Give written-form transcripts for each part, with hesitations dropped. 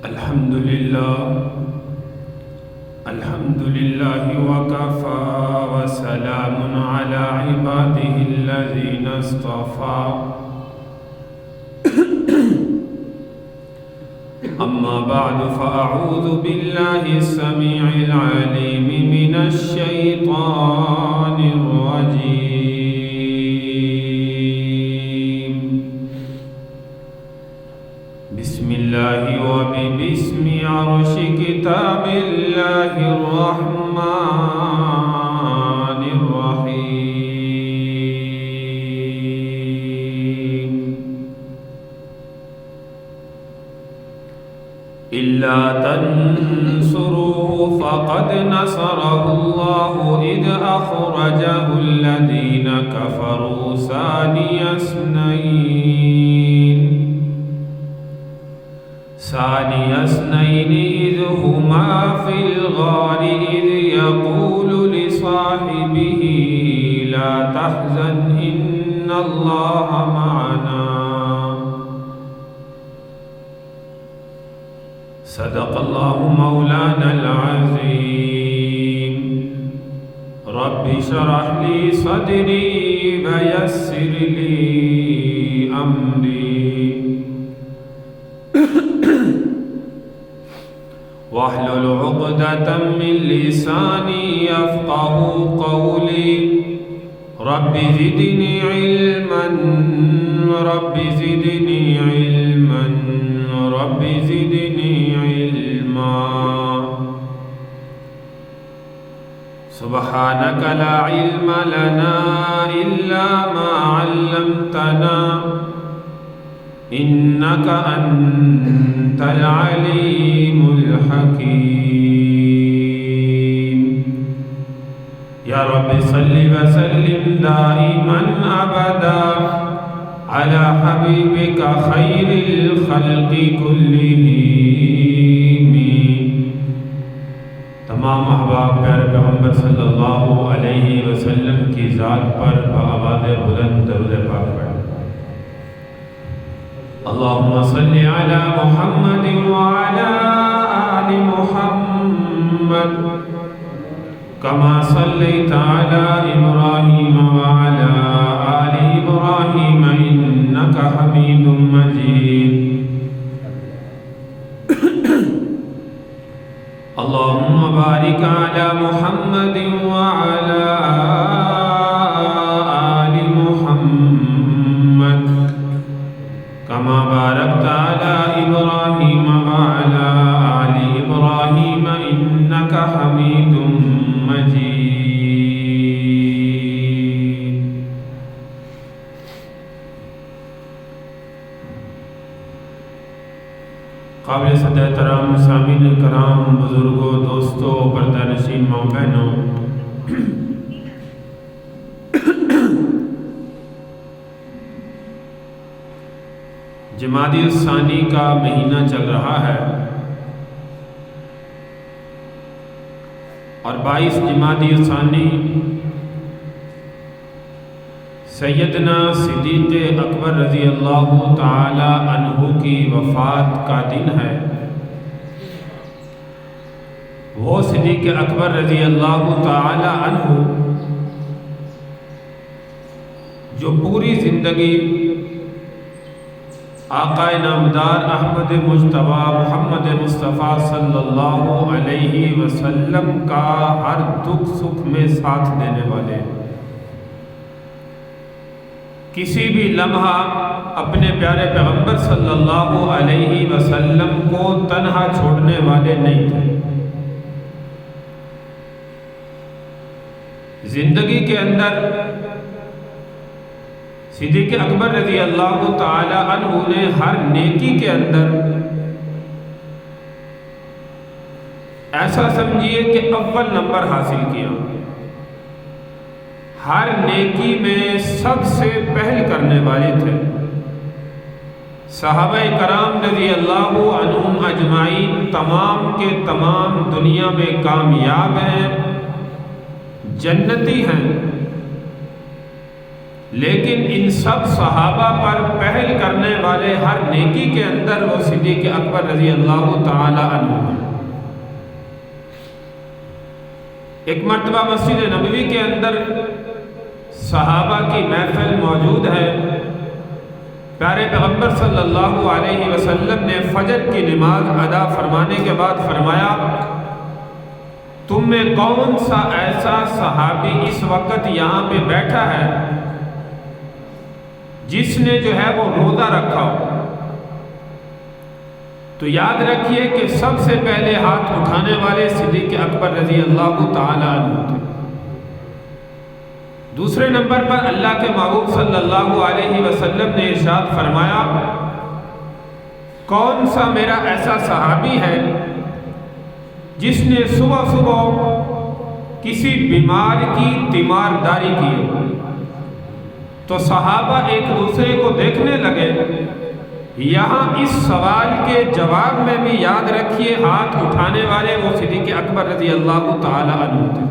الحمد لله وكفى وسلام على عباده الذين اصطفى أما بعد فأعوذ بالله السميع العليم من الشيطان الرجيم بسم الله وببسم عرش كتاب الله الرحمن الرحيم إلا تنصروه فقد نصره الله إذ أخرجه الذين كفروا ثاني اثنين إذ هما في الغار إذ يقول لصاحبه لا تحزن إن الله معنا صدق الله مولانا العظيم رب اشرح لي صدري ويسر لي أمري واحلل عقدة من لساني يفقه قولي رب زدني علما رب زدني علما رب زدني علما سبحانك لا علم لنا إلا ما علمتنا إنك أنت العليم الحكيم يا رب صل وسلم دائما أبدا على حبيبك خير الخلق كلهم تمام احباب پیارے پیغمبر صلی اللہ علیہ وسلم کی ذات پر بآواز بلند درود پاک پڑھیں اللهم صل على محمد وعلى آل محمد كما صليت على إبراهيم وعلى آل إبراهيم إنك حميد مجيد اللهم بارك على محمد وعلى آل محمد كما باركت على إبراهيم وعلى آل إبراهيم إنك حميد مجيد قابل صدر احترام سامعین کرام بزرگوں دوستوں پردہ نشین ماں بہنوں جمادی الثانی کا مہینہ چل رہا ہے اور 22 جمادی الثانی سیدنا صدیق اکبر رضی اللہ تعالی عنہ کی وفات کا دن ہے۔ وہ صدیق اکبر رضی اللہ تعالی عنہ جو پوری زندگی آقا نامدار احمد مجتبی محمد مصطفیٰ صلی اللہ علیہ وسلم کا ہر دکھ سکھ میں ساتھ دینے والے، کسی بھی لمحہ اپنے پیارے پیغمبر صلی اللہ علیہ وسلم کو تنہا چھوڑنے والے نہیں تھے۔ زندگی کے اندر صدیق اکبر رضی اللہ تعالی عنہ نے ہر نیکی کے اندر ایسا سمجھیے کہ اول نمبر حاصل کیا، ہر نیکی میں سب سے پہل کرنے والے تھے۔ صحابہ کرام رضی اللہ عنہم اجمعین تمام کے تمام دنیا میں کامیاب ہیں، جنتی ہیں، لیکن ان سب صحابہ پر پہل کرنے والے ہر نیکی کے اندر وہ صدیق اکبر رضی اللہ تعالی عنہ ہیں۔ ایک مرتبہ مسجد نبوی کے اندر صحابہ کی محفل موجود ہے۔ پیارے پیغمبر صلی اللہ علیہ وسلم نے فجر کی نماز ادا فرمانے کے بعد فرمایا، تم میں کون سا ایسا صحابی اس وقت یہاں پہ بیٹھا ہے جس نے جو ہے وہ روزہ رکھا ہو؟ تو یاد رکھیے کہ سب سے پہلے ہاتھ اٹھانے والے صدیق اکبر رضی اللہ تعالی عنہ تھے۔ دوسرے نمبر پر اللہ کے محبوب صلی اللہ علیہ وسلم نے ارشاد فرمایا، کون سا میرا ایسا صحابی ہے جس نے صبح صبح کسی بیمار کی تیمارداری کی؟ تو صحابہ ایک دوسرے کو دیکھنے لگے۔ یہاں اس سوال کے جواب میں بھی یاد رکھیے ہاتھ اٹھانے والے وہ صدیق اکبر رضی اللہ تعالی عنہ تھے۔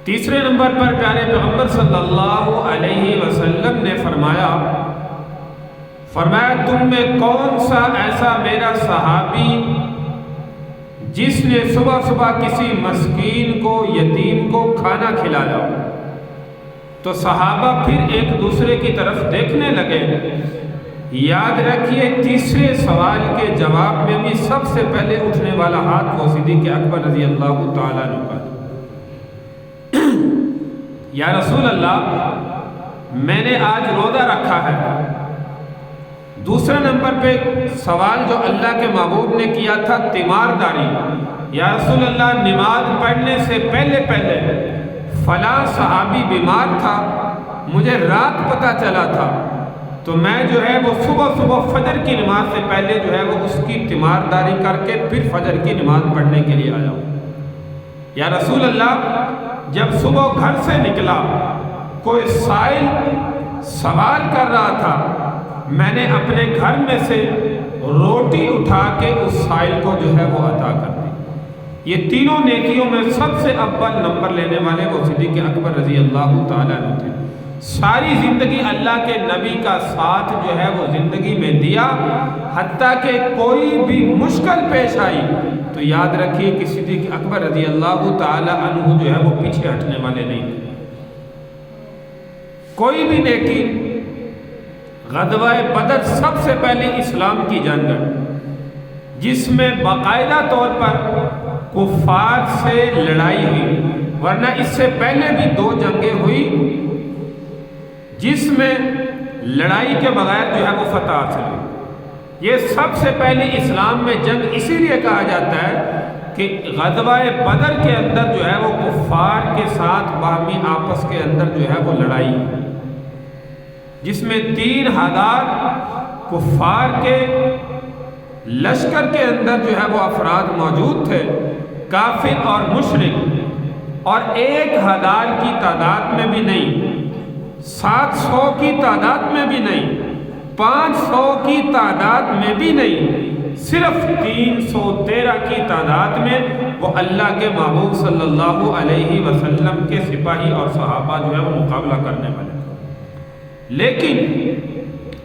تیسرے نمبر پر پیارے پیغمبر صلی اللہ علیہ وسلم نے فرمایا تم میں کون سا ایسا میرا صحابی جس نے صبح صبح کسی مسکین کو، یتیم کو کھانا کھلایا؟ تو صحابہ پھر ایک دوسرے کی طرف دیکھنے لگے۔ یاد رکھیے تیسرے سوال کے جواب میں بھی سب سے پہلے اٹھنے والا ہاتھ وہ صدیق اکبر رضی اللہ تعالیٰ عنہ کا۔ یا رسول اللہ، میں نے آج روزہ رکھا ہے۔ دوسرے نمبر پہ سوال جو اللہ کے محبوب نے کیا تھا تیمارداری۔ یا رسول اللہ، نماز پڑھنے سے پہلے فلاں صحابی بیمار تھا، مجھے رات پتہ چلا تھا، تو میں جو ہے وہ صبح فجر کی نماز سے پہلے جو ہے وہ اس کی تیمارداری کر کے پھر فجر کی نماز پڑھنے کے لیے آیا ہوں۔ یا رسول اللہ، جب صبح گھر سے نکلا کوئی سائل سوال کر رہا تھا، میں نے اپنے گھر میں سے روٹی اٹھا کے اس سائل کو جو ہے وہ عطا کر دی۔ یہ تینوں نیکیوں میں سب سے اول نمبر لینے والے وہ صدیق اکبر رضی اللہ تعالیٰ عنہ تھے۔ ساری زندگی اللہ کے نبی کا ساتھ جو ہے وہ زندگی میں دیا، حتیٰ کہ کوئی بھی مشکل پیش آئی تو یاد رکھیے کہ صدیق اکبر رضی اللہ تعالیٰ عنہ جو ہے وہ پیچھے ہٹنے والے نہیں تھے۔ کوئی بھی نیکی، غزوہ بدر سب سے پہلے اسلام کی جنگ ہے جس میں باقاعدہ طور پر کفار سے لڑائی ہوئی، ورنہ اس سے پہلے بھی 2 جنگیں ہوئی جس میں لڑائی کے بغیر جو ہے وہ فتح حاصل ہوئی۔ یہ سب سے پہلی اسلام میں جنگ اسی لیے کہا جاتا ہے کہ غزوہ بدر کے اندر جو ہے وہ کفار کے ساتھ باہمی آپس کے اندر جو ہے وہ لڑائی ہوئی، جس میں 3000 کفار کے لشکر کے اندر جو ہے وہ افراد موجود تھے، کافر اور مشرک، اور 1000 کی تعداد میں بھی نہیں، 700 کی تعداد میں بھی نہیں، 500 کی تعداد میں بھی نہیں، صرف 313 کی تعداد میں وہ اللہ کے محبوب صلی اللہ علیہ وسلم کے سپاہی اور صحابہ جو ہے وہ مقابلہ کرنے والے۔ لیکن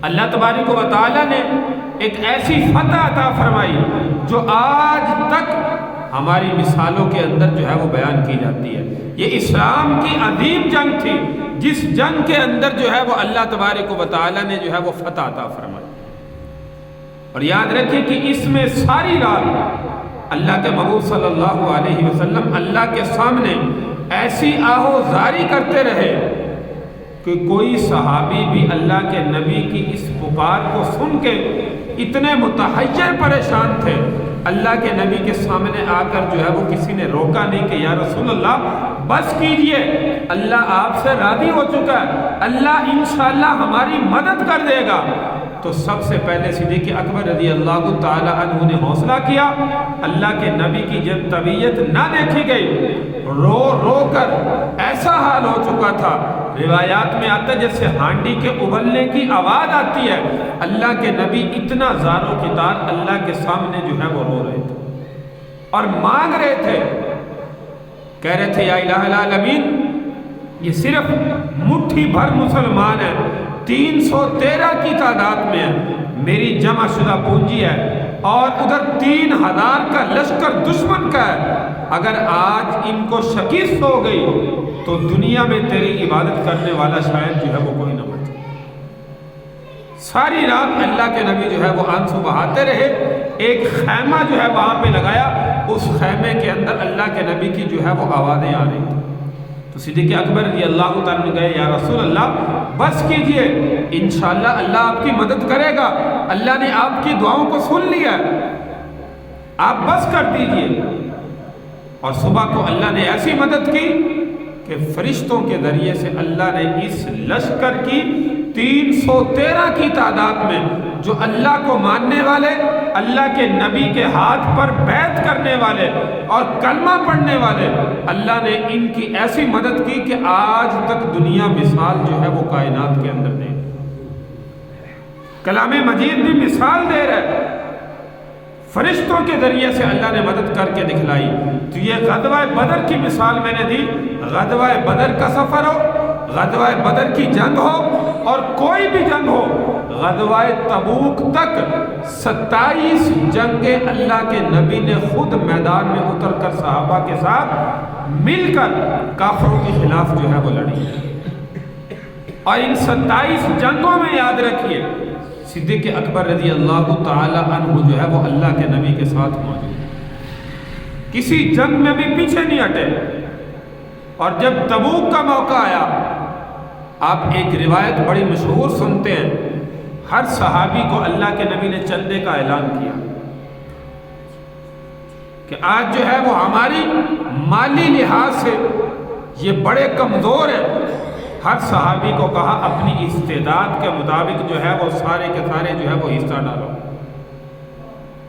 اللہ تبارک و تعالیٰ نے ایک ایسی فتح عطا فرمائی جو آج تک ہماری مثالوں کے اندر جو ہے وہ بیان کی جاتی ہے۔ یہ اسلام کی عظیم جنگ تھی جس جنگ کے اندر جو ہے وہ اللہ تبارک و تعالیٰ نے جو ہے وہ فتح عطا فرمائی۔ اور یاد رکھیں کہ اس میں ساری رات اللہ کے محبوب صلی اللہ علیہ وسلم اللہ کے سامنے ایسی آہوزاری کرتے رہے کہ کوئی صحابی بھی اللہ کے نبی کی اس پکار کو سن کے اتنے متحیر پریشان تھے، اللہ کے نبی کے سامنے آ کر جو ہے وہ کسی نے روکا نہیں کہ یا رسول اللہ بس کیجئے، اللہ آپ سے راضی ہو چکا ہے، اللہ انشاءاللہ ہماری مدد کر دے گا۔ تو سب سے پہلے صدیق اکبر رضی اللہ تعالی عنہ نے حوصلہ کیا۔ اللہ کے نبی کی جب طبیعت نہ دیکھی گئی، رو رو کر ایسا حال ہو چکا تھا، روایات میں آتا ہے جیسے ہانڈی کے ابلنے کی آواز آتی ہے، اللہ کے نبی اتنا زار و قطار اللہ کے سامنے جو ہے وہ رو رہے تھے اور مانگ رہے تھے، کہہ رہے تھے یا الہ العالمین یہ صرف مٹھی بھر مسلمان ہیں، 313 کی تعداد میں ہے، میری جمع شدہ پونجی ہے، اور ادھر 3000 کا لشکر دشمن کا ہے۔ اگر آج ان کو شکست ہو گئی تو دنیا میں تیری عبادت کرنے والا شاید جو ہے وہ کوئی نہ بچے۔ ساری رات اللہ کے نبی جو ہے وہ آنسو بہاتے رہے، ایک خیمہ جو ہے وہاں پہ لگایا، اس خیمے کے اندر اللہ کے نبی کی جو ہے وہ آوازیں آ رہی تھی۔ تو صدیق اکبر رضی اللہ تعالیٰ نے کہا یا رسول اللہ بس کیجئے، انشاءاللہ اللہ آپ کی مدد کرے گا، اللہ نے آپ کی دعاؤں کو سن لیا ہے، آپ بس کر دیجئے۔ اور صبح کو اللہ نے ایسی مدد کی کہ فرشتوں کے ذریعے سے اللہ نے اس لشکر کی 313 کی تعداد میں جو اللہ کو ماننے والے، اللہ کے نبی کے ہاتھ پر بیعت کرنے والے اور کلمہ پڑھنے والے، اللہ نے ان کی ایسی مدد کی کہ آج تک دنیا مثال جو ہے وہ کائنات کے اندر دے۔ کلام مجید بھی مثال دے رہا ہے، فرشتوں کے ذریعے سے اللہ نے مدد کر کے دکھلائی۔ تو یہ غزوہ بدر کی مثال میں نے دی۔ غزوہ بدر کا سفر ہو، غزوہ بدر کی جنگ ہو، اور کوئی بھی جنگ ہو، غزوہ تبوک تک 27 جنگیں اللہ کے نبی نے خود میدان میں اتر کر صحابہ کے ساتھ مل کر کافروں کے خلاف جو ہے وہ لڑی۔ اور ان 27 جنگوں میں یاد رکھیے صدیق اکبر رضی اللہ تعالی عنہ جو ہے وہ اللہ کے نبی کے ساتھ موجود، کسی جنگ میں بھی پیچھے نہیں ہٹے۔ اور جب تبوک کا موقع آیا، آپ ایک روایت بڑی مشہور سنتے ہیں، ہر صحابی کو اللہ کے نبی نے چندے کا اعلان کیا کہ آج جو ہے وہ ہماری مالی لحاظ سے یہ بڑے کمزور ہیں۔ ہر صحابی کو کہا اپنی استعداد کے مطابق جو ہے وہ سارے کے سارے جو ہے وہ حصہ ڈالو۔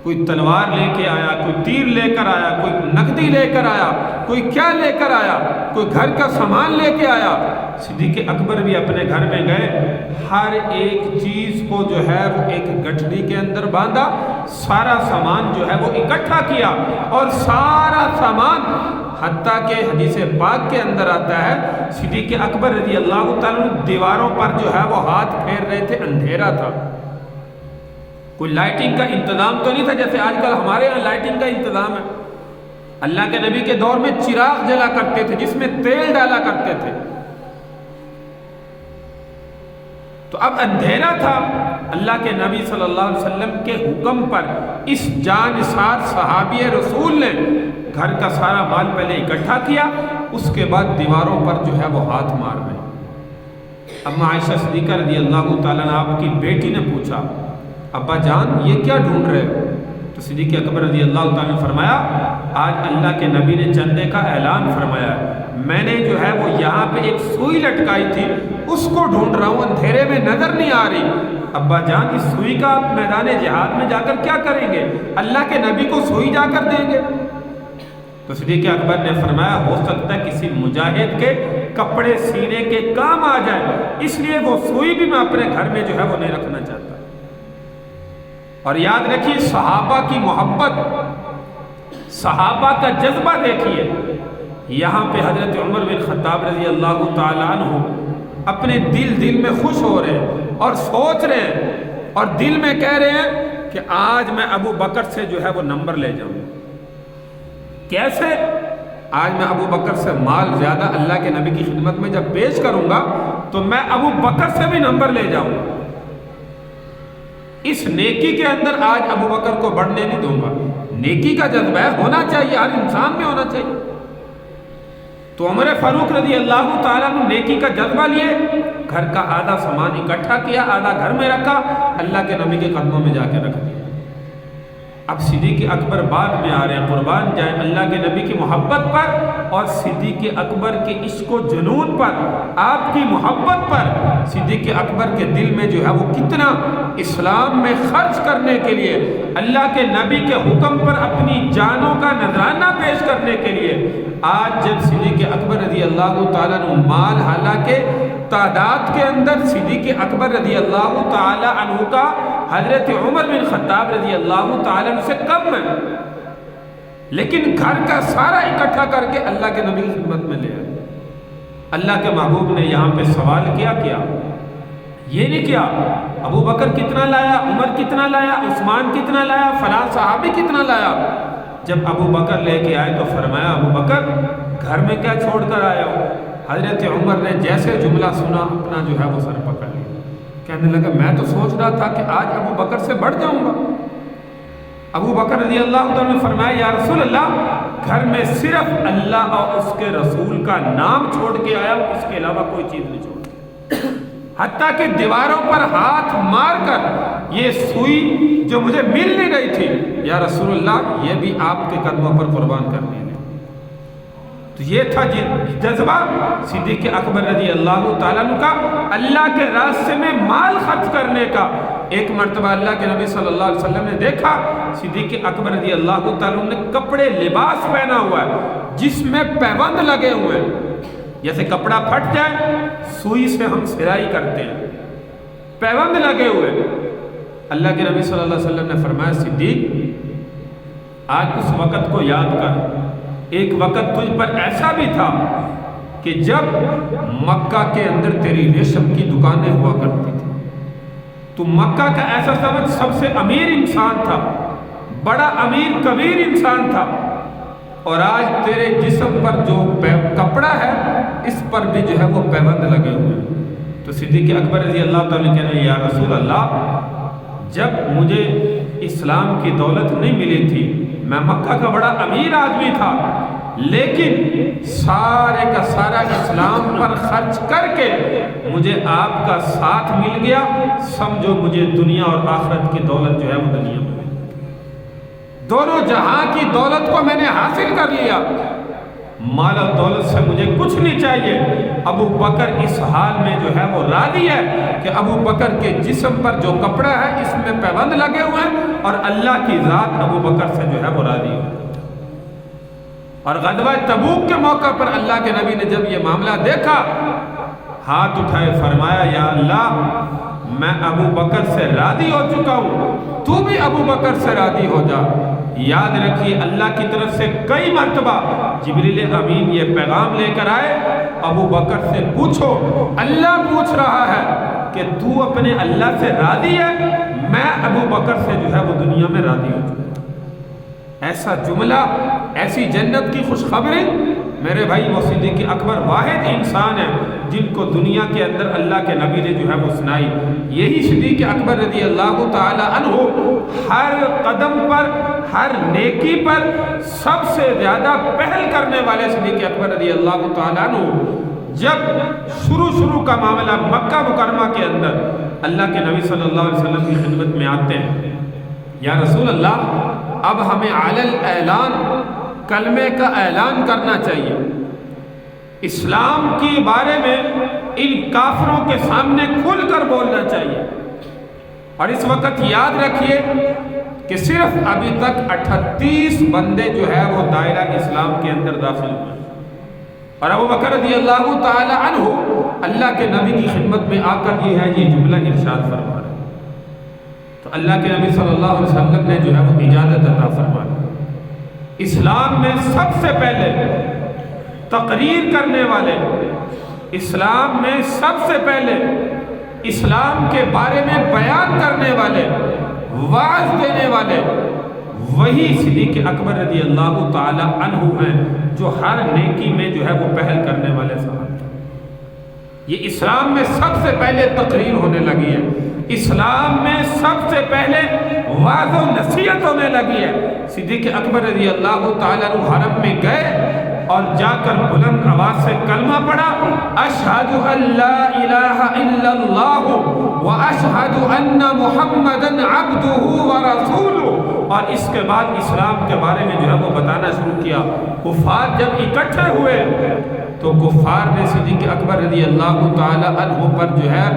کوئی تلوار لے کے آیا، کوئی تیر لے کر آیا، کوئی نقدی لے کر آیا، کوئی کیا لے کر آیا، کوئی گھر کا سامان لے کے آیا۔ صدیق اکبر بھی اپنے گھر میں گئے، ہر ایک چیز کو جو ہے وہ ایک گٹھڑی کے اندر باندھا، سارا سامان جو ہے وہ اکٹھا کیا، اور سارا سامان حتیٰ کہ حدیث پاک کے اندر آتا ہے صدیق اکبر رضی اللہ تعالیٰ دیواروں پر جو ہے وہ ہاتھ پھیر رہے تھے، اندھیرا تھا، کوئی لائٹنگ کا انتظام تو نہیں تھا جیسے آج کل ہمارے یہاں لائٹنگ کا انتظام ہے۔ اللہ کے نبی کے دور میں چراغ جلا کرتے تھے جس میں تیل ڈالا کرتے تھے۔ تو اب اندھیرا تھا، اللہ کے نبی صلی اللہ علیہ وسلم کے حکم پر اس جانثار صحابی رسول نے گھر کا سارا مال پہلے اکٹھا کیا، اس کے بعد دیواروں پر جو ہے وہ ہاتھ مار رہے۔ اما عائشہ صدیقہ رضی اللہ تعالیٰ عنہ آپ کی بیٹی نے پوچھا ابا جان یہ کیا ڈھونڈ رہے ہو؟ تو صدیق اکبر رضی اللہ تعالیٰ نے فرمایا آج اللہ کے نبی نے چندے کا اعلان فرمایا ہے، میں نے جو ہے وہ یہاں پہ ایک سوئی لٹکائی تھی اس کو ڈھونڈ رہا ہوں، اندھیرے میں نظر نہیں آ رہی۔ ابا جان اس سوئی کا آپ میدان جہاد میں جا کر کیا کریں گے؟ اللہ کے نبی کو سوئی جا کر دیں گے؟ تو صدیق اکبر نے فرمایا ہو سکتا ہے کسی مجاہد کے کپڑے سینے کے کام آ جائے، اس لیے وہ سوئی بھی میں اپنے گھر میں جو ہے وہ نہیں رکھنا چاہتا۔ اور یاد رکھیے صحابہ کی محبت، صحابہ کا جذبہ دیکھیے۔ یہاں پہ حضرت عمر بن خطاب رضی اللہ تعالیٰ عنہ اپنے دل میں خوش ہو رہے ہیں اور سوچ رہے ہیں اور دل میں کہہ رہے ہیں کہ آج میں ابو بکر سے جو ہے وہ نمبر لے جاؤں۔ کیسے؟ آج میں ابو بکر سے مال زیادہ اللہ کے نبی کی خدمت میں جب پیش کروں گا تو میں ابو بکر سے بھی نمبر لے جاؤں گا۔ اس نیکی کے اندر آج ابو بکر کو بڑھنے نہیں دوں گا۔ نیکی کا جذبہ ہونا چاہیے، ہر انسان میں ہونا چاہیے۔ تو عمر فاروق رضی اللہ تعالیٰ نے نیکی کا جذبہ لیے، گھر کا آدھا سامان اکٹھا کیا، آدھا گھر میں رکھا، اللہ کے نبی کے قدموں میں جا کے رکھ دیا۔ اب صدیق اکبر بعد میں آ رہے ہیں، قربان جائیں اللہ کے نبی کی محبت پر اور صدیق اکبر کے عشق و جنون پر، آپ کی محبت پر۔ صدیق اکبر کے دل میں جو ہے وہ کتنا اسلام میں خرچ کرنے کے لیے، اللہ کے نبی کے حکم پر اپنی جانوں کا نذرانہ پیش کرنے کے لیے۔ آج جب صدیق اکبر رضی اللہ تعالیٰ عنہ مال، حالانکہ تعداد کے اندر صدیق اکبر رضی اللہ تعالیٰ عنہ کا حضرت عمر بن خطاب رضی اللہ تعالیٰ عنہ سے کم ہے، لیکن گھر کا سارا اکٹھا کر کے اللہ کے نبی کی خدمت میں لے آئے۔ اللہ کے محبوب نے یہاں پہ سوال کیا یہ نہیں کیا ابو بکر کتنا لایا، عمر کتنا لایا، عثمان کتنا لایا، فلاں صحابی کتنا لایا۔ جب ابو بکر لے کے آئے تو فرمایا ابو بکر گھر میں کیا چھوڑ کر آیا ہو؟ حضرت عمر نے جیسے جملہ سنا اپنا جو ہے وہ سر پکڑ لیا، کہنے لگا میں تو سوچ رہا تھا کہ آج ابو بکر سے بڑھ جاؤں گا۔ ابو بکر رضی اللہ عنہ نے فرمایا یا رسول اللہ گھر میں صرف اللہ اور اس کے رسول کا نام چھوڑ کے آیا، اس کے علاوہ کوئی چیز نہیں چھوڑ، حتیٰ کہ دیواروں پر ہاتھ مار کر یہ سوئی جو مجھے مل نہیں رہی تھی یا رسول اللہ یہ بھی آپ کے قدموں پر قربان کرنی ہے۔ تو یہ تھا جذبہ صدیق اکبر رضی اللہ تعالیٰ عنہ کا اللہ کے راستے میں مال خرچ کرنے کا۔ ایک مرتبہ اللہ کے نبی صلی اللہ علیہ وسلم نے دیکھا صدیق اکبر رضی اللہ تعالیٰ عنہ نے کپڑے لباس پہنا ہوا ہے جس میں پیوند لگے ہوئے ہیں، جیسے کپڑا پھٹ جائے سوئی سے ہم سلائی کرتے ہیں، پیوند لگے ہوئے۔ اللہ کے نبی صلی اللہ علیہ وسلم نے فرمایا صدیق آج اس وقت کو یاد کر، ایک وقت تجھ پر ایسا بھی تھا کہ جب مکہ کے اندر تیری ریشم کی دکانیں ہوا کرتی تھی، تو مکہ کا ایسا سمجھ سب سے امیر انسان تھا، بڑا امیر کبیر انسان تھا، اور آج تیرے جسم پر جو کپڑا ہے اس پر بھی جو ہے وہ پیوند لگے ہوئے ہیں۔ تو صدیق اکبر رضی اللہ تعالیٰ کہہ رہے ہیں یا رسول اللہ جب مجھے اسلام کی دولت نہیں ملی تھی میں مکہ کا بڑا امیر آدمی تھا، لیکن سارے کا سارا اسلام پر خرچ کر کے مجھے آپ کا ساتھ مل گیا، سمجھو مجھے دنیا اور آخرت کی دولت جو ہے وہ دنیا میں دونوں جہاں کی دولت کو میں نے حاصل کر لیا، مال و دولت سے مجھے کچھ نہیں چاہیے۔ ابو بکر اس حال میں جو ہے وہ راضی ہے کہ ابو بکر کے جسم پر جو کپڑا ہے اس میں پیوند لگے ہوئے ہیں اور اللہ کی ذات ابو بکر سے جو ہے وہ راضی ہے۔ اور غزوہ تبوک کے موقع پر اللہ کے نبی نے جب یہ معاملہ دیکھا ہاتھ اٹھائے فرمایا یا اللہ میں ابو بکر سے راضی ہو چکا ہوں، تو بھی ابو بکر سے راضی ہو جا۔ یاد رکھیے اللہ کی طرف سے کئی مرتبہ جبریل امین یہ پیغام لے کر آئے ابو بکر سے پوچھو، اللہ پوچھ رہا ہے کہ تو اپنے اللہ سے راضی ہے، میں ابو بکر سے جو ہے وہ دنیا میں راضی ہو چکا۔ ایسا جملہ، ایسی جنت کی خوشخبری میرے بھائی وہ صدیق اکبر واحد انسان ہے جن کو دنیا کے اندر اللہ کے نبی نے جو ہے وہ سنائی۔ یہی صدیق اکبر رضی اللہ تعالی عنہ ہر قدم پر، ہر نیکی پر سب سے زیادہ پہل کرنے والے صدیق اکبر رضی اللہ تعالی عنہ جب شروع کا معاملہ مکہ مکرمہ کے اندر اللہ کے نبی صلی اللہ علیہ وسلم کی خدمت میں آتے ہیں، یا رسول اللہ اب ہمیں علل اعلان کلمے کا اعلان کرنا چاہیے، اسلام کے بارے میں ان کافروں کے سامنے کھل کر بولنا چاہیے۔ اور اس وقت یاد رکھیے کہ صرف ابھی تک 38 بندے جو ہے وہ دائرہ اسلام کے اندر داخل ہوئے، اور ابو بکر رضی اللہ تعالی عنہ اللہ کے نبی کی خدمت میں آ کر یہ جملہ ارشاد فرما رہے ہیں۔ تو اللہ کے نبی صلی اللہ علیہ وسلم نے جو ہے وہ اجازت عطا فرمائی۔ اسلام میں سب سے پہلے تقریر کرنے والے، اسلام میں سب سے پہلے اسلام کے بارے میں بیان کرنے والے، واعظ دینے والے وہی صدیق اکبر رضی اللہ تعالی عنہ ہیں جو ہر نیکی میں جو ہے وہ پہل کرنے والے صحابہ۔ یہ اسلام میں سب سے پہلے تقریر ہونے لگی ہے، اسلام میں سب سے پہلے واعظ و نصیحت ہونے لگی ہے۔ صدیق اکبر رضی اللہ تعالیٰ عنہ حرم میں گئے اور جا کر بلند آواز سے کلمہ پڑھا، اشہد ان لا الہ الا اللہ واشہد ان محمدًا عبدہ ورسولہ، اور اس کے بعد اسلام کے بارے میں جو ہے وہ بتانا شروع کیا۔ کفار جب اکٹھے ہوئے تو کفار نے صدیق اکبر رضی اللہ تعالی عنہ پر جو ہے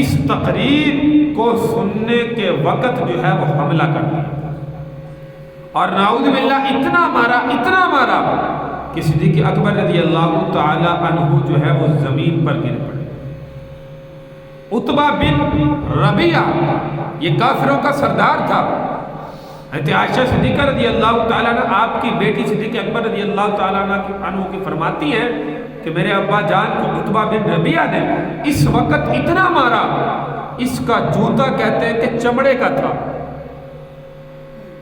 اس تقریر کو سننے کے وقت جو ہے وہ حملہ کر دیا، اور نعوذ باللہ اتنا مارا کہ صدیق اکبر رضی اللہ تعالی عنہ جو ہے وہ زمین پر گر پڑے۔ عتبہ بن ربیعہ یہ کافروں کا سردار تھا۔ عائشہ صدیقہ رضی اللہ تعالیٰ عنہ آپ کی بیٹی صدیق اکبر رضی اللہ تعالیٰ عنہ کی فرماتی ہیں کہ میرے ابا جان کو عتبہ بن ربیعہ نے اس وقت اتنا مارا، اس کا جوتا کہتے ہیں کہ چمڑے کا تھا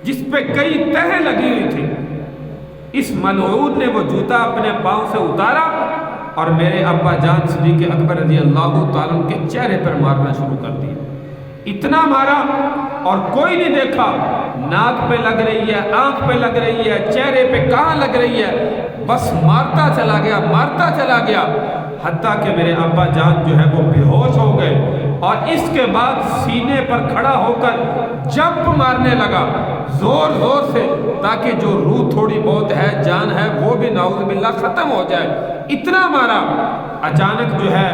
جس پہ کئی تہیں لگی ہوئی تھی۔ اس ملعون نے وہ جوتا اپنے پاؤں سے اتارا اور میرے ابا جان صدیق اکبر رضی اللہ تعالیٰ عنہ کے چہرے پر مارنا شروع کر دیا۔ اتنا مارا اور کوئی نہیں دیکھا، ناک پہ لگ رہی ہے، آنکھ پہ لگ رہی ہے، چہرے پہ کہاں لگ رہی ہے، بس مارتا چلا گیا، مارتا چلا گیا، حتیٰ کہ میرے ابا جان جو ہے وہ بے ہوش ہو گئے۔ اور اس کے بعد سینے پر کھڑا ہو کر جمپ مارنے لگا زور زور سے، تاکہ جو روح تھوڑی بہت ہے، جان ہے، وہ بھی نعوذ باللہ ختم ہو جائے۔ اتنا مارا، اچانک جو ہے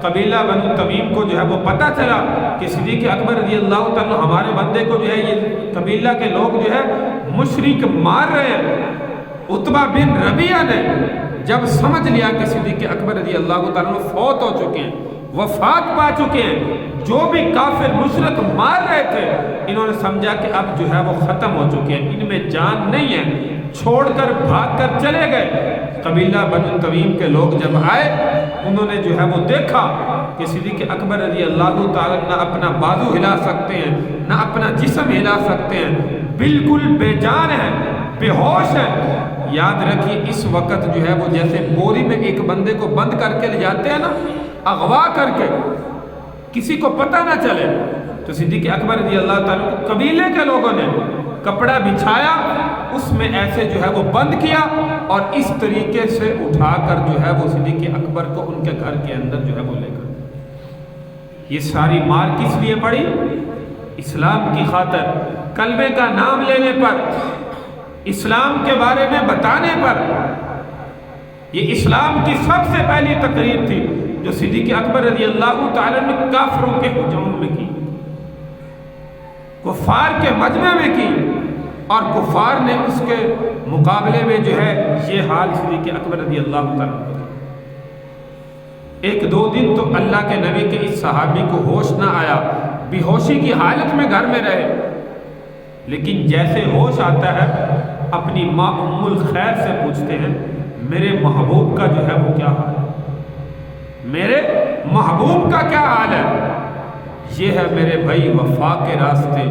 قبیلہ بنو تمیم کو جو ہے وہ پتہ چلا کہ صدیق اکبر رضی اللہ تعالیٰ ہمارے بندے کو جو ہے یہ قبیلہ کے لوگ جو ہے مشرک مار رہے ہیں۔ عتبہ بن ربیعہ نے جب سمجھ لیا کہ صدیق اکبر رضی اللہ تعالیٰ فوت ہو چکے ہیں، وفات پا چکے ہیں، جو بھی کافر مشرک مار رہے تھے، انہوں نے سمجھا کہ اب جو ہے وہ ختم ہو چکے ہیں، ان میں جان نہیں ہے، چھوڑ کر بھاگ کر چلے گئے۔ قبیلہ بنو تمیم کے لوگ جب آئے، انہوں نے جو ہے وہ دیکھا کہ صدیق اکبر رضی اللہ تعالیٰ نہ اپنا بازو ہلا سکتے ہیں، نہ اپنا جسم ہلا سکتے ہیں، بالکل بے جان ہیں، بے ہوش ہیں۔ یاد رکھیے اس وقت جو ہے وہ جیسے بوری میں ایک بندے کو بند کر کے لے جاتے ہیں نا، اغوا کر کے، کسی کو پتہ نہ چلے، تو صدیق اکبر رضی اللہ تعالیٰ کو قبیلے کے لوگوں نے کپڑا بچھایا، اس میں ایسے جو ہے وہ بند کیا اور اس طریقے سے اٹھا کر جو ہے وہ صدیق اکبر کو ان کے گھر کے اندر جو ہے وہ لے کر۔ یہ ساری مار کس لیے پڑی؟ اسلام کی خاطر، کلمے کا نام لینے پر، اسلام کے بارے میں بتانے پر۔ یہ اسلام کی سب سے پہلی تقریر تھی جو صدیق اکبر رضی اللہ تعالیٰ نے کافروں کے ہجوم میں کی، کفار کے مجمع میں کی، اور کفار نے اس کے مقابلے میں جو ہے یہ حال صدیق اکبر رضی اللہ تعالیٰ نے۔ ایک دو دن تو اللہ کے نبی کے اس صحابی کو ہوش نہ آیا، بے ہوشی کی حالت میں گھر میں رہے، لیکن جیسے ہوش آتا ہے اپنی ماں ام الخیر سے پوچھتے ہیں میرے محبوب کا جو ہے وہ کیا حال ہے، میرے محبوب کا کیا حال ہے؟ یہ ہے میرے بھائی وفا کے راستے،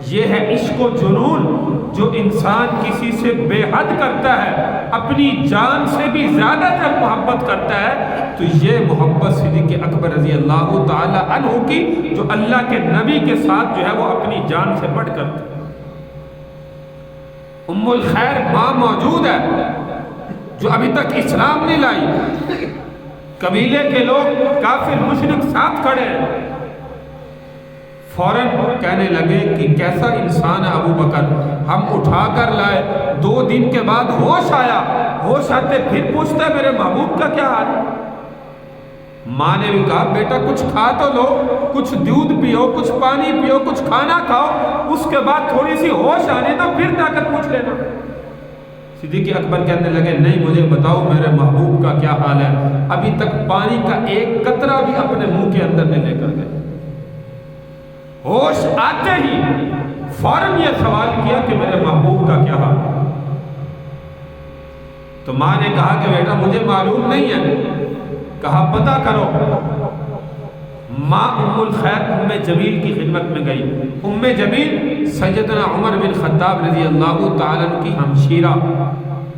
یہ ہے عشق و جنون جو انسان کسی سے بے حد کرتا ہے، اپنی جان سے بھی زیادہ جب محبت کرتا ہے، تو یہ محبت صدیق اکبر رضی اللہ تعالی عنہ کی جو اللہ کے نبی کے ساتھ جو ہے وہ اپنی جان سے بڑھ کر تھی۔ ام الخیر ماں موجود ہے جو ابھی تک اسلام نہیں لائی، قبیلے کے لوگ کافر مشرک ساتھ کھڑے ہیں، فوراً کہنے لگے کہ کیسا انسان ہے ابو بکر، ہم اٹھا کر لائے، 2 دن کے بعد ہوش آیا، ہوش آتے پھر پوچھتا ہے میرے محبوب کا کیا حال ہے؟ ماں نے بھی کہا بیٹا کچھ کھا تو لو، کچھ دودھ پیو، کچھ پانی پیو، کچھ کھانا کھاؤ، اس کے بعد تھوڑی سی ہوش آنے تو پھر جا کر پوچھ لینا۔ صدیق اکبر کہنے لگے نہیں مجھے بتاؤ میرے محبوب کا کیا حال ہے، ابھی تک پانی کا ایک قطرہ بھی اپنے منہ کے اندر نہیں لے کر گئے۔ ہوش آتے ہی فوراً یہ سوال کیا کہ میرے محبوب کا کیا حال ہے؟ تو ماں نے کہا کہ بیٹا مجھے معلوم نہیں ہے، کہا پتہ کرو۔ ماں ام الخیر ام جمیل کی خدمت میں گئی۔ ام جمیل سیدنا عمر بن خطاب رضی اللہ تعالیٰ عنہ کی ہمشیرہ،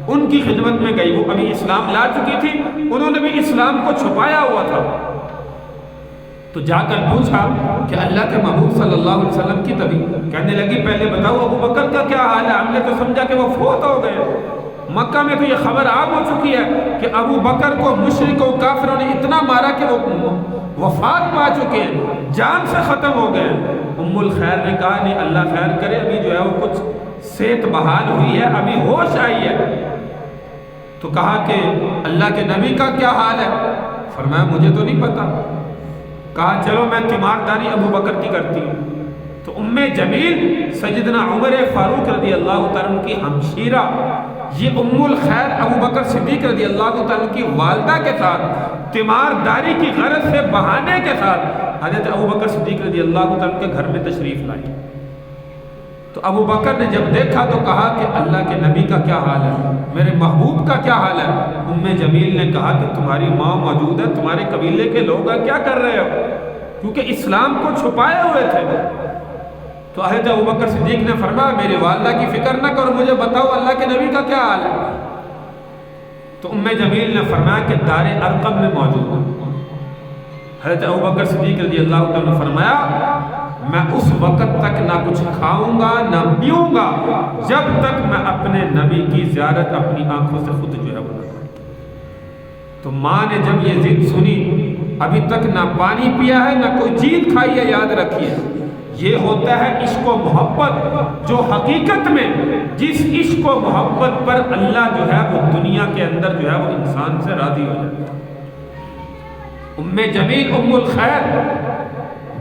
ان کی خدمت میں گئی، وہ ابھی اسلام لا چکی تھی، انہوں نے بھی اسلام کو چھپایا ہوا تھا، تو جا کر پوچھا کہ اللہ کے محبوب صلی اللہ علیہ وسلم کی طبیعت، کہنے لگی پہلے بتاؤ ابو بکر کا کیا حال ہے، ہم نے تو سمجھا کہ وہ فوت ہو گئے، مکہ میں تو یہ خبر عام ہو چکی ہے کہ ابو بکر کو مشرکوں کافروں نے اتنا مارا کہ وہ وفات پا چکے ہیں، جان سے ختم ہو گئے۔ ام الخیر نے کہا نہیں اللہ خیر کرے، ابھی جو ہے وہ کچھ صحت بحال ہوئی ہے، ابھی ہوش آئی ہے۔ تو کہا کہ اللہ کے نبی کا کیا حال ہے؟ فرمایا مجھے تو نہیں پتا۔ کہا چلو میں تیمارداری ابو بکر کی کرتی ہوں۔ تو ام جمیل سیدنا عمر فاروق رضی اللہ تعالیٰ کی ہمشیرہ، یہ ام الخیر ابو بکر صدیق رضی اللہ تعالیٰ کی والدہ کے ساتھ تیمارداری کی غرض سے بہانے کے ساتھ حضرت ابو بکر صدیق رضی اللہ تعالیٰ کے گھر میں تشریف لائی۔ تو تو ابو بکر نے جب دیکھا تو کہا کہ اللہ کے نبی کا کیا حال ہے، میرے محبوب کا کیا حال ہے؟ ام جمیل نے کہا کہ تمہاری ماں موجود ہے، تمہارے قبیلے کے لوگ کیا کر رہے ہو؟ کیونکہ اسلام کو چھپائے ہوئے تھے۔ تو حضرت ابو بکر صدیق نے فرمایا میری والدہ کی فکر نہ کرو، مجھے بتاؤ اللہ کے نبی کا کیا حال ہے؟ تو ام جمیل نے فرمایا کہ دار ارقم میں موجود ہے۔ حضرت ابو بکر صدیق رضی اللہ عنہ نے فرمایا میں اس وقت تک نہ کچھ کھاؤں گا نہ پیوں گا جب تک میں اپنے نبی کی زیارت اپنی آنکھوں سے خود جو ہے وہ نہ کروں۔ تو ماں نے جب یہ ضد سنی، ابھی تک نہ پانی پیا ہے نہ کوئی چیز کھائی ہے، یاد رکھیے یہ ہوتا ہے عشق و محبت، جو حقیقت میں جس عشق و محبت پر اللہ جو ہے وہ دنیا کے اندر جو ہے وہ انسان سے راضی ہو جاتا ہے۔ ام جمیل ام الخیر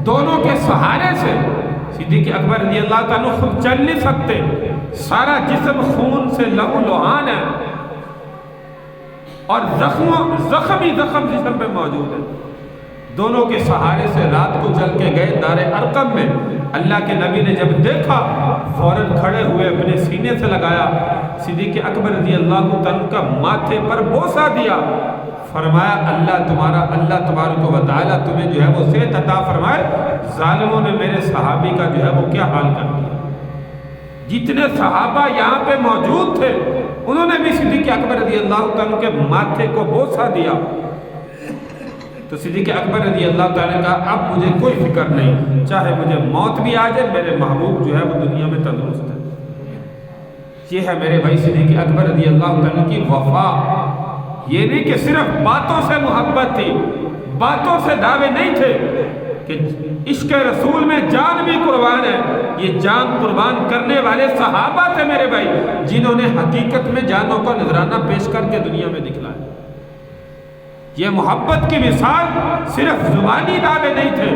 دونوں کے سہارے سے صدیق اکبر رضی اللہ تعالیٰ خود چل نہیں سکتے، سارا جسم خون سے لہو لہان ہے اور زخم جسم پہ موجود ہے۔ دونوں کے سہارے سے رات کو چل کے گئے دار ارقم میں۔ اللہ کے نبی نے جب دیکھا فوراً کھڑے ہوئے اپنے سینے سے لگایا، صدیق اکبر رضی اللہ تعالیٰ کا ماتھے پر بوسہ دیا، فرمایا اللہ تبارک و تعالیٰ تمہیں جو ہے وہ صحت عطا فرمائے، ظالموں نے میرے صحابی کا جو ہے وہ کیا حال کر دیا۔ جتنے صحابہ یہاں پہ موجود تھے انہوں نے بھی صدیق اکبر رضی اللہ تعالیٰ کے ماتھے کو بوسہ دیا۔ تو صدیق اکبر رضی اللہ تعالیٰ کا اب مجھے کوئی فکر نہیں، چاہے مجھے موت بھی آ جائے میرے محبوب جو ہے وہ دنیا میں تندرست ہے۔ یہ ہے میرے بھائی صدیق اکبر رضی اللہ تعالیٰ کی وفا۔ یہ نہیں کہ صرف باتوں سے محبت تھی، باتوں سے دعوے نہیں تھے کہ عشق رسول میں جان بھی قربان ہے۔ یہ جان قربان کرنے والے صحابہ تھے میرے بھائی، جنہوں نے حقیقت میں جانوں کو نذرانہ پیش کر کے دنیا میں دکھلایا۔ یہ محبت کی مثال صرف زبانی دعوے نہیں تھے،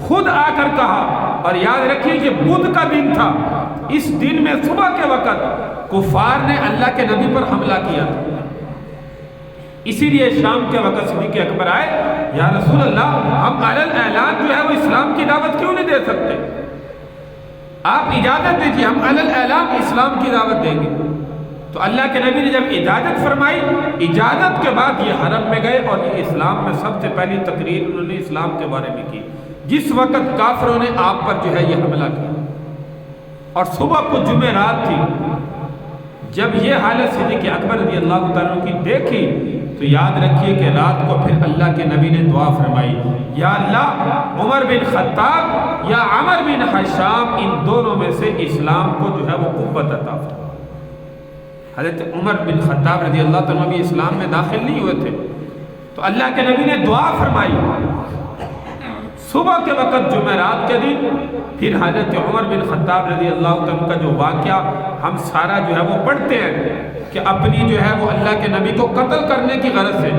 خود آ کر کہا۔ اور یاد رکھیے کہ بدھ کا دن تھا، اس دن میں صبح کے وقت کفار نے اللہ کے نبی پر حملہ کیا تھا۔ اسی لیے شام کے وقت صدیق اکبر آئے، یا رسول اللہ ہم علل اعلان جو ہے وہ اسلام کی دعوت کیوں نہیں دے سکتے؟ آپ اجازت دیجیے، ہم علل اعلان اسلام کی دعوت دیں گے۔ تو اللہ کے نبی نے جب اجازت فرمائی، اجازت کے بعد یہ حرم میں گئے اور یہ اسلام میں سب سے پہلی تقریر انہوں نے اسلام کے بارے میں کی، جس وقت کافروں نے آپ پر جو ہے یہ حملہ کیا۔ اور صبح کو جمعرات تھی، جب یہ حالت صدیق اکبر رضی اللہ تعالیٰ کی دیکھی تو یاد رکھیے کہ رات کو پھر اللہ کے نبی نے دعا فرمائی، یا اللہ عمر بن خطاب یا عمر بن حشام ان دونوں میں سے اسلام کو جو ہے وہ قوت عطا فرما۔ حضرت عمر بن خطاب رضی اللہ تعالیٰ بھی اسلام میں داخل نہیں ہوئے تھے، تو اللہ کے نبی نے دعا فرمائی۔ صبح کے وقت جمعرات کے دن پھر حضرت عمر بن خطاب رضی اللہ عنہ کا جو واقعہ ہم سارا جو ہے وہ پڑھتے ہیں کہ اپنی جو ہے وہ اللہ کے نبی کو قتل کرنے کی غرض سے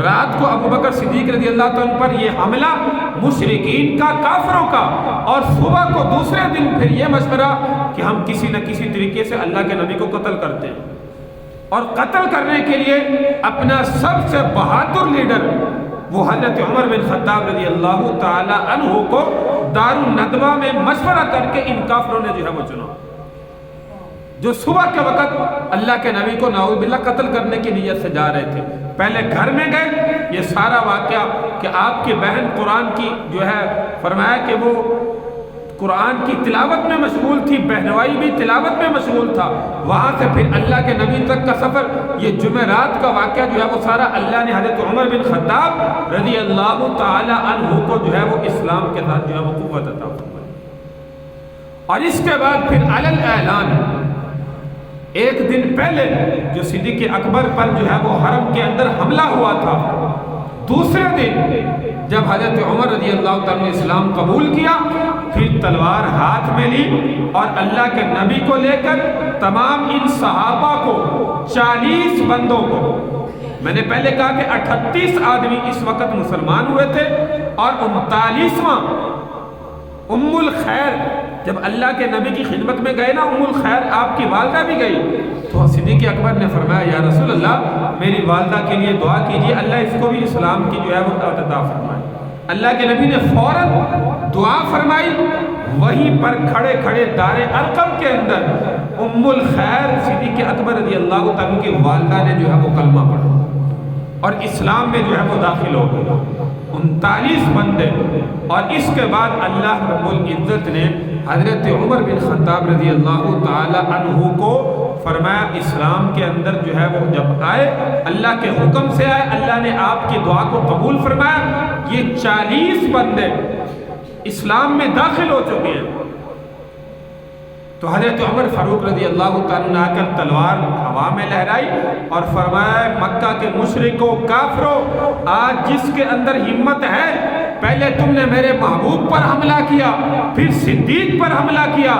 رات کو ابو بکر صدیق رضی اللہ عنہ پر یہ حملہ مشرکین کا، کافروں کا، اور صبح کو دوسرے دن پھر یہ مشورہ کہ ہم کسی نہ کسی طریقے سے اللہ کے نبی کو قتل کرتے ہیں، اور قتل کرنے کے لیے اپنا سب سے بہادر لیڈر وہ حضرت عمر بن خطاب رضی اللہ تعالی عنہ کو دار الندوہ میں مشورہ کر کے ان کافروں نے جو ہے وہ چنا، جو صبح کے وقت اللہ کے نبی کو نعوذ باللہ قتل کرنے کی نیت سے جا رہے تھے۔ پہلے گھر میں گئے، یہ سارا واقعہ کہ آپ کی بہن قرآن کی جو ہے فرمایا کہ وہ قرآن کی تلاوت میں مشغول تھی، بہنوائی بھی تلاوت میں مشغول تھا، وہاں سے پھر اللہ کے نبی تک کا سفر، یہ جمعرات کا واقعہ جو ہے وہ سارا اللہ نے حضرت عمر بن خطاب رضی اللہ تعالی عنہ کو جو ہے وہ اسلام کے ساتھ جو ہے وہ قوت عطا فرمائی۔ اور اس کے بعد پھر علل اعلان ایک دن پہلے جو صدیق اکبر پر جو ہے وہ حرم کے اندر حملہ ہوا تھا، دوسرے دن جب حضرت عمر رضی اللہ تعالیٰ نے اسلام قبول کیا، پھر تلوار ہاتھ میں لی اور اللہ کے نبی کو لے کر تمام ان صحابہ کو 40 بندوں کو، میں نے پہلے کہا کہ 38 آدمی اس وقت مسلمان ہوئے تھے اور 39واں ام الخیر جب اللہ کے نبی کی خدمت میں گئے نا، ام الخیر آپ کی والدہ بھی گئی، تو صدیق اکبر نے فرمایا یا رسول اللہ میری والدہ کے لیے دعا کیجیے، اللہ اس کو بھی اسلام کی جو ہے وہ عطا فرمائے۔ اللہ کے نبی نے فوراً دعا فرمائی، وہیں پر کھڑے کھڑے دار ارقم کے اندر ام الخیر صدیق اکبر رضی اللہ تعالیٰ کی والدہ نے جو ہے وہ کلمہ پڑھا اور اسلام میں جو ہے وہ داخل ہو گئے 39 بندے۔ اور اس کے بعد اللہ رب العزت نے حضرت عمر بن خطاب رضی اللہ تعالی عنہ کو فرمایا اسلام کے اندر جو ہے وہ جب آئے اللہ کے حکم سے آئے، اللہ نے آپ کی دعا کو قبول فرمایا، یہ 40 بندے اسلام میں داخل ہو چکے ہیں۔ تو حضرت عمر فاروق رضی اللہ تعالیٰ نے آ کر تلوار ہوا میں لہرائی اور فرمایا مکہ کے مشرکوں کافروں، آج جس کے اندر ہمت ہے، پہلے تم نے میرے محبوب پر حملہ کیا، پھر صدیق پر حملہ کیا،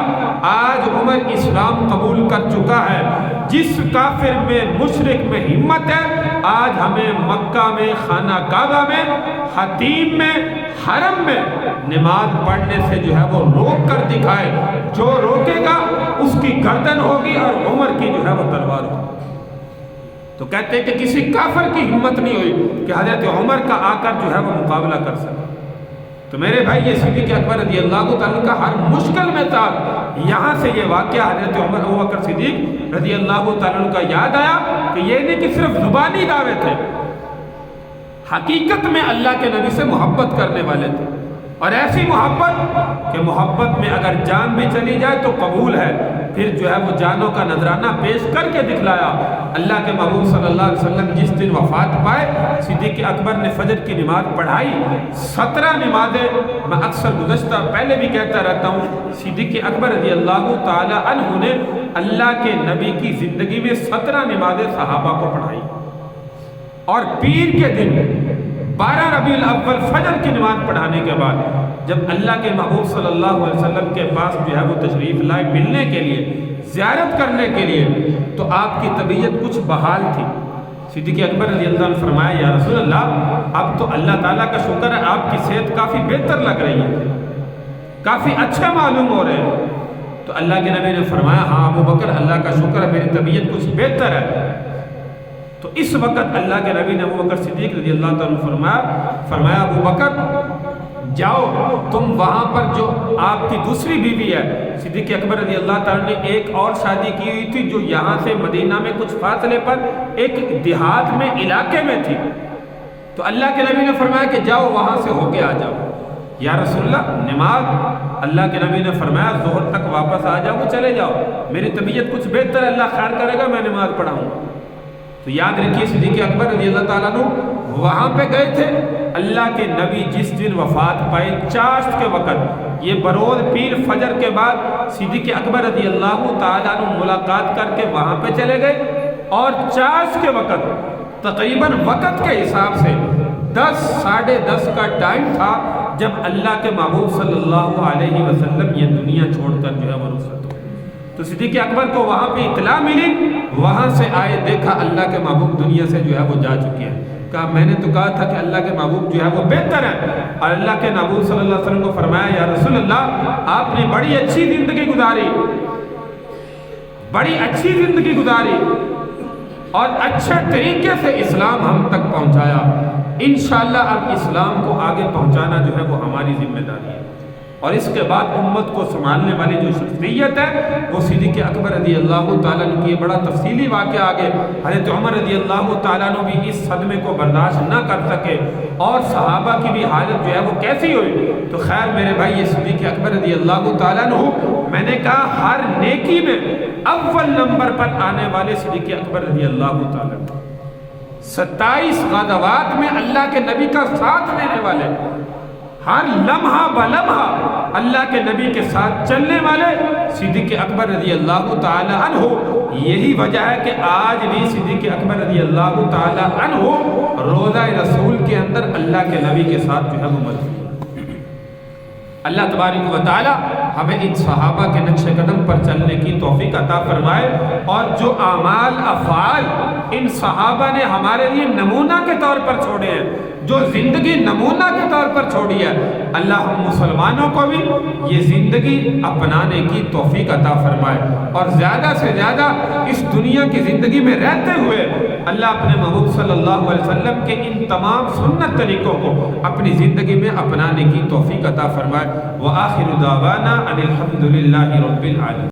آج عمر اسلام قبول کر چکا ہے، جس کافر میں مشرک میں ہمت ہے، آج ہمیں مکہ میں خانہ کعبہ میں حتیم میں حرم میں نماز پڑھنے سے جو ہے وہ روک کر دکھائے، جو روکے گا اس کی گردن ہوگی اور عمر کی جو ہے وہ تلوار ہوگی۔ تو کہتے ہیں کہ کسی کافر کی ہمت نہیں ہوئی کہ حضرت عمر کا آ کر جو ہے وہ مقابلہ کر سکے۔ تو میرے بھائی یہ صدیق اکبر رضی اللہ تعالیٰ کا ہر مشکل میں تھا، یہاں سے یہ واقعہ حضرت عمر ابوبکر صدیق رضی اللہ تعالیٰ کا یاد آیا کہ یہ نہیں کہ صرف زبانی دعوے تھے، حقیقت میں اللہ کے نبی سے محبت کرنے والے تھے، اور ایسی محبت کہ محبت میں اگر جان بھی چلی جائے تو قبول ہے، پھر جو ہے وہ جانوں کا نذرانہ پیش کر کے دکھلایا۔ اللہ کے محبوب صلی اللہ علیہ وسلم جس دن وفات پائے، صدیق اکبر نے فجر کی نماز پڑھائی، 17 نمازیں، میں اکثر گزشتہ پہلے بھی کہتا رہتا ہوں، صدیق اکبر رضی اللہ تعالی عنہ نے اللہ کے نبی کی زندگی میں 17 نمازیں صحابہ کو پڑھائی، اور پیر کے دن 12 ربیع الاول فجر کی نماز پڑھانے کے بعد جب اللہ کے محبوب صلی اللہ علیہ وسلم کے پاس جو ہے وہ تشریف لائے ملنے کے لیے، زیارت کرنے کے لیے، تو آپ کی طبیعت کچھ بحال تھی۔ صدیق اکبر رضی اللہ عنہ فرمایا یا رسول اللہ، اب تو اللہ تعالیٰ کا شکر ہے آپ کی صحت کافی بہتر لگ رہی ہے، کافی اچھا معلوم ہو رہے ہیں۔ تو اللہ کے نبی نے فرمایا ہاں ابو بکر اللہ کا شکر ہے میری طبیعت کچھ بہتر ہے۔ تو اس وقت اللہ کے نبی نے ابو بکر صدیق رضی اللہ تعالیٰ فرمایا ابو بکر جاؤ تم وہاں پر جو آپ کی دوسری بیوی ہے، صدیق اکبر رضی اللہ تعالیٰ نے ایک اور شادی کی ہوئی تھی جو یہاں سے مدینہ میں کچھ فاصلے پر ایک دیہات میں علاقے میں تھی، تو اللہ کے نبی نے فرمایا کہ جاؤ وہاں سے ہو کے آ جاؤ۔ یا رسول اللہ نماز، اللہ کے نبی نے فرمایا ظہر تک واپس آ جاؤ، چلے جاؤ، میری طبیعت کچھ بہتر ہے، اللہ خیر کرے گا، میں نماز پڑھاؤں۔ تو یاد رکھیے صدیق اکبر رضی اللہ تعالیٰ عنہ وہاں پہ گئے تھے، اللہ کے نبی جس دن وفات پائے چاشت کے وقت، یہ بروز پیر فجر کے بعد صدیق اکبر رضی اللہ تعالیٰ عنہ ملاقات کر کے وہاں پہ چلے گئے، اور چاشت کے وقت تقریباً وقت کے حساب سے 10 ساڑھے 10 کا ٹائم تھا جب اللہ کے محبوب صلی اللہ علیہ وسلم یہ دنیا چھوڑ کر جو ہے وہ رخصت ہو۔ تو صدیق اکبر کو وہاں پہ اطلاع ملی، وہاں سے آئے، دیکھا اللہ کے محبوب دنیا سے جو ہے وہ جا چکے ہیں، کہا میں نے تو کہا تھا کہ اللہ کے محبوب جو ہے وہ بہتر ہے، اور اللہ کے محبوب صلی اللہ علیہ وسلم کو فرمایا یا رسول اللہ آپ نے بڑی اچھی زندگی گزاری، بڑی اچھی زندگی گزاری، اور اچھے طریقے سے اسلام ہم تک پہنچایا، انشاءاللہ اب اسلام کو آگے پہنچانا جو ہے وہ ہماری ذمہ داری ہے۔ اور اس کے بعد امت کو سنبھالنے والی جو شخصیت ہے وہ صدیق اکبر رضی اللہ تعالیٰ عنہ کی یہ بڑا تفصیلی واقعہ آگے، حضرت عمر رضی اللہ تعالیٰ عنہ بھی اس صدمے کو برداشت نہ کر سکے، اور صحابہ کی بھی حالت جو ہے وہ کیسی ہوئی۔ تو خیر میرے بھائی یہ صدیق اکبر رضی اللہ تعالیٰ عنہ، میں نے کہا ہر نیکی میں اول نمبر پر آنے والے صدیق اکبر رضی اللہ تعالیٰ عنہ، 27 غزوات میں اللہ کے نبی کا ساتھ دینے والے، ہر لمحہ بلمحہ اللہ کے نبی کے ساتھ چلنے والے صدیق اکبر رضی اللہ تعالی عنہ۔ یہی وجہ ہے کہ آج بھی صدیق اکبر رضی اللہ تعالی عنہ روضہ رسول کے اندر اللہ کے نبی کے ساتھ جو ہے وہ مدفون۔ اللہ تبارک و تعالی ہمیں ان صحابہ کے نقش قدم پر چلنے کی توفیق عطا فرمائے، اور جو اعمال افعال ان صحابہ نے ہمارے لیے نمونہ کے طور پر چھوڑے ہیں جو زندگی نمونہ کے طور پر چھوڑی ہے، اللہ ہم مسلمانوں کو بھی یہ زندگی اپنانے کی توفیق عطا فرمائے، اور زیادہ سے زیادہ اس دنیا کی زندگی میں رہتے ہوئے اللہ اپنے محبوب صلی اللہ علیہ وسلم کے ان تمام سنت طریقوں کو اپنی زندگی میں اپنانے کی توفیق عطا فرمائے۔ وآخر دعوانا ان الحمد للہ رب العالمین۔